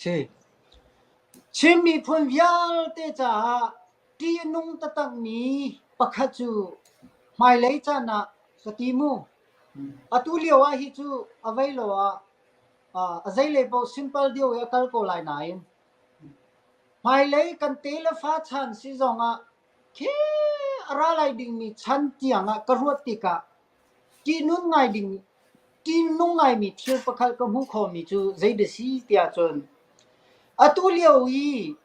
thì chim mi phun vial te cha ti nung ta tang mi pakhat chu mai lấy cha na ka ti mu atulio a hi chu availo a zai le bo simple dio ya kal ko lai nai mai lấy kan te la fa chan si zonga ke ara lai ding mi chan tianga ka ruat ti ka ti nun ngai ding ti nung ngai mi thil pakhat ka mu kho mi chu zai de si tia chon atulio yi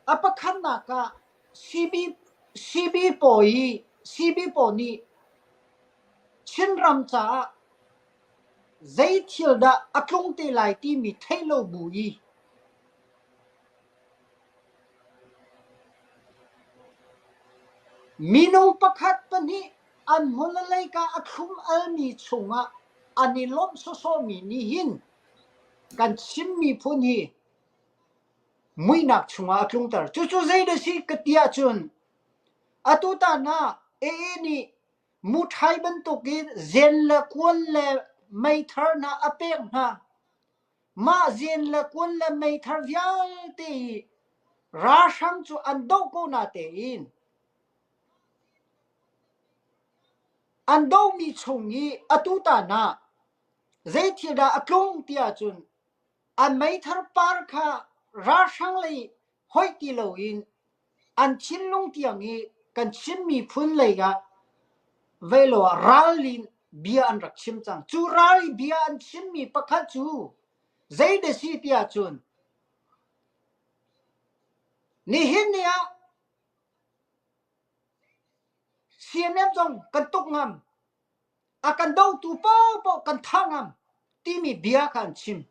apakhan na ka CB poi CB poni chinram cha zai thil da aklong te lai ti mi thailo bui minung pakhat pani an mulalai ka aklum al mi chunga ani lom so mi ni hin kan chim mi phun hi muinak chunga aklung tar chu chu zai da si katia chun atuta na ni muthai ban to ki zen la kwon le mai thar na apek na ma zen la kwon le mai thar vyal te ra sang chu an do ko na te in an do mi chungi atuta na zai thida aklong tia chun an mai thar par kha ra sang le hoi ti lo in an chin long tiang hi kan chim mi phun le ga velo ralin bia an rak chim chang chu rai bia an chim mi pakhat chu zai de si tia chun ni hin nia cnm jong kan tuk ngam akan do tu po kan thangam ti mi bia kan chim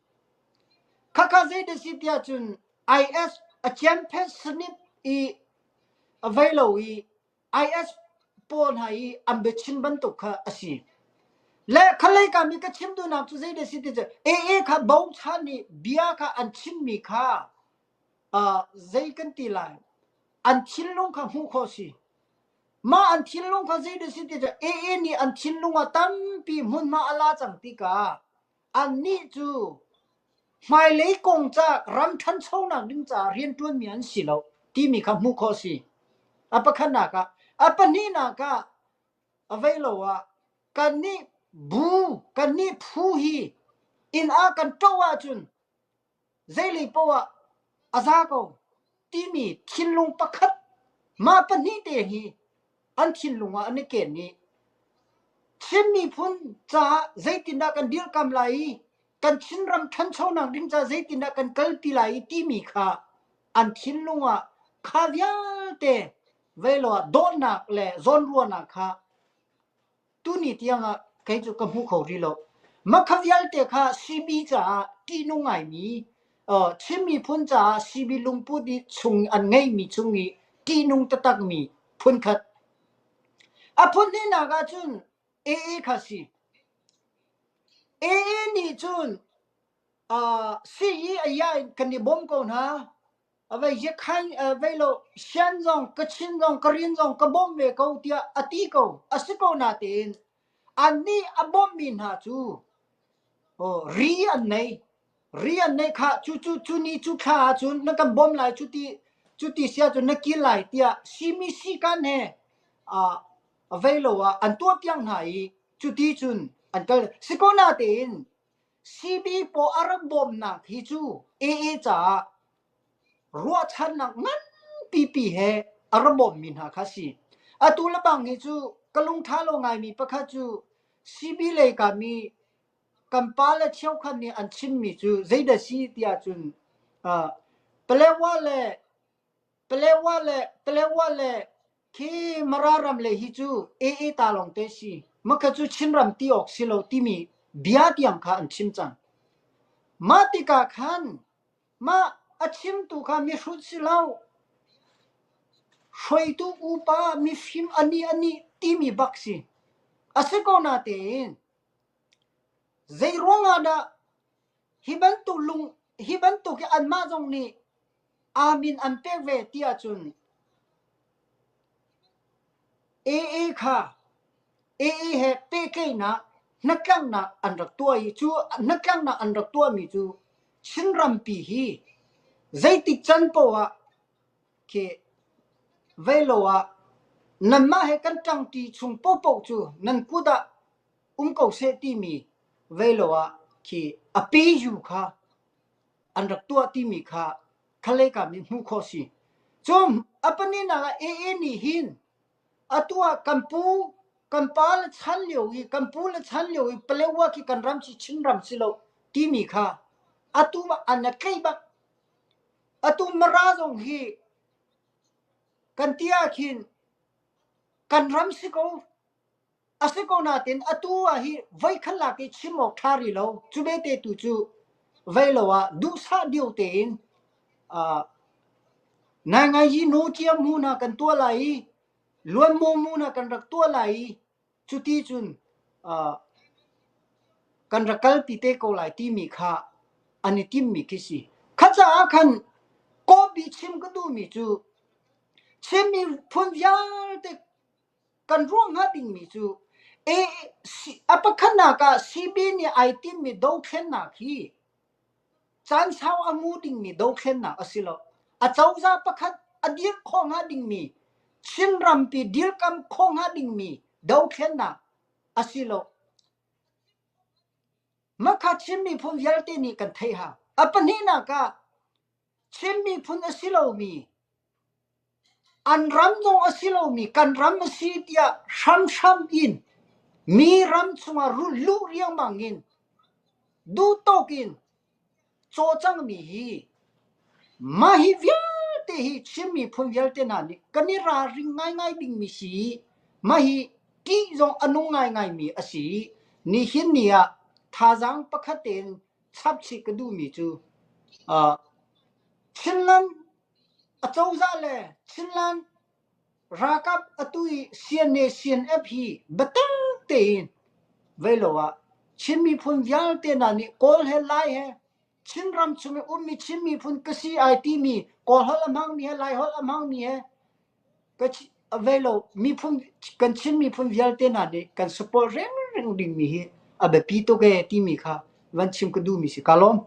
kaka zai de si tia chun is a champion snip I availo is pon hai ambe chin ban tuk kha asi le khalai ka mi ka chim tu na tu zai de si tia kha bau chani bia ka an chim mi kha zai kan ti lai an chin long kha hu kho si ma an chin long kha zai de si ti ni an chin long a tam pi mun ma ala chang ti ka an ni chu mai lei kong cha ram than chho na ding cha rian tuan mi an si lo ti mi kha mu kho si apa khana ka apa ni na ka availo wa kan ni bu kan ni phu hi in a kan to wa chun zai le po wa aza ko ti mi chin long pakhat ma pa ni te hi an chin lunga an ke ni chin mi phun cha zaitina kan dil kam lai kan chin ram than chho nang ding cha zaitina kan kal ti lai ti mi kha an chin lunga kha vya te velo don na le zon ru na kha tu ni tianga kai chu ka mu kho ri lo ma kha vyal te kha cb cha ti nu ngai mi chin mi phun cha cb lung pu di chung an ngai mi chungi ti nung ta tak mi phun khat a phun ni na ga chun kha si ni chun si yi aya kan ni bom ko na ave je khan velo shan zong ka chin zong ka rin zong ka bom ve ko tia ati ko asiko na tin ani abom min ha chu ri an nei kha chu ni chu kha chu na kan bom lai chu ti sia chu na ki lai tia si mi si kan he velo an to piang nai chu ti chun an kal sikona tin CB po arab bom na hi chu cha ruwa chan na ngan pp he arab bom min ha khasi atula bang hi chu kalung tha lo ngai mi pakha chu CB le ka mi kampala cheu khan ni an chin mi chu zaida si tia chun plewale ki mararam le hi chu ta long te si makha chu chinram ti ok silo ti mi bia tiang kha an chim chang ma ti ka khan ma achim tu kha mi hrut silau shoi tu upa mi phim ani ti mi baksi asiko na te zai ronga da hiban tu ki an ma jong ni amin an pek ve tia chun kha he pe ke na nakang na anrak tua hi chu nakang na anrak tua mi chu chinram pi hi zaiti chan po wa ke velowa namma he kan tang ti chung po po chu nan kuda ko se ti mi velowa ki api ju kha anrak tua ti mi kha khale ka mi hu kho si chom apani na e ni hin atua kampu kampal chan liu hi kampu la chan liu hi pelewa ki kan ram chi chin ram si lo ti mi kha atu ba anakai ba atu marazong hi kan tia khin kan ram si ko asiko natin atu hi vai khala ki chimok thari lo chube te tu chu vai lo wa du sa diu te in a na ngai yi no chia mu na kan tua lai luan mo mu na kan rak tua lai chuti chun a kan rakal pi te ko lai ti mi kha ani tim mi kisi khacha khan ko bi chim ka du mi chu chim mi phun yal te kan ruang ha ding mi chu e apakhana ka cb ni item mi do khen na khi chan sao amu ding mi do khen na asilo a chauza pakhat adir khong ha ding mi chin ram pi dir kam khong ha ding mi do khen na asilo makha chim mi phun yal te ni kan thei ha apani na ka chim mi phun asilo mi an ram dong asilo mi kan ram si tia sham in mi ram chunga ru lu riang mangin du tokin cho chang mi hi ma hi vyal te hi chim mi phun vyal te na ni kani ra ring ngai ding mi si ma hi ki zong anung ngai mi asi ni hin nia thajang pakhaten chap chi ka du mi chu a chinlan a chauza le chinlan rakap atui sian ep hi batang te in velowa chimmi phun vyal te na ni kol he lai he chinram chume ummi chimmi phun kasi ai ti mi kol hol amang mi he lai hol amang mi he ka velo mi phun kan chimmi phun vyal te na ni kan support reng ding mi hi abe pi to ke ti mi kha van chim ka du mi si kalom